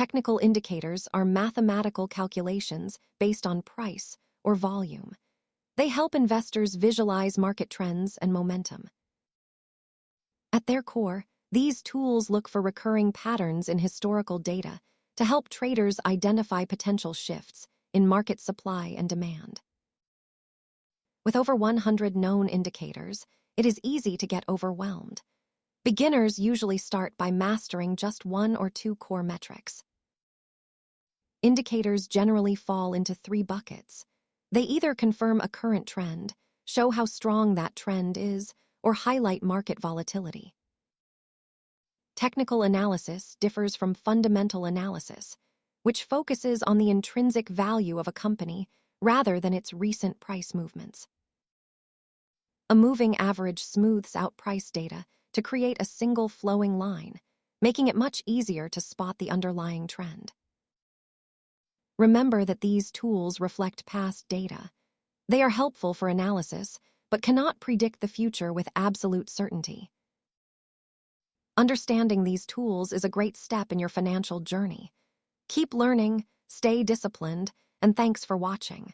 Technical indicators are mathematical calculations based on price or volume. They help investors visualize market trends and momentum. At their core, these tools look for recurring patterns in historical data to help traders identify potential shifts in market supply and demand. With over 100 known indicators, it is easy to get overwhelmed. Beginners usually start by mastering just one or two core metrics. Indicators generally fall into three buckets. They either confirm a current trend, show how strong that trend is, or highlight market volatility. Technical analysis differs from fundamental analysis, which focuses on the intrinsic value of a company rather than its recent price movements. A moving average smooths out price data to create a single flowing line, making it much easier to spot the underlying trend. Remember that these tools reflect past data. They are helpful for analysis, but cannot predict the future with absolute certainty. Understanding these tools is a great step in your financial journey. Keep learning, stay disciplined, and thanks for watching.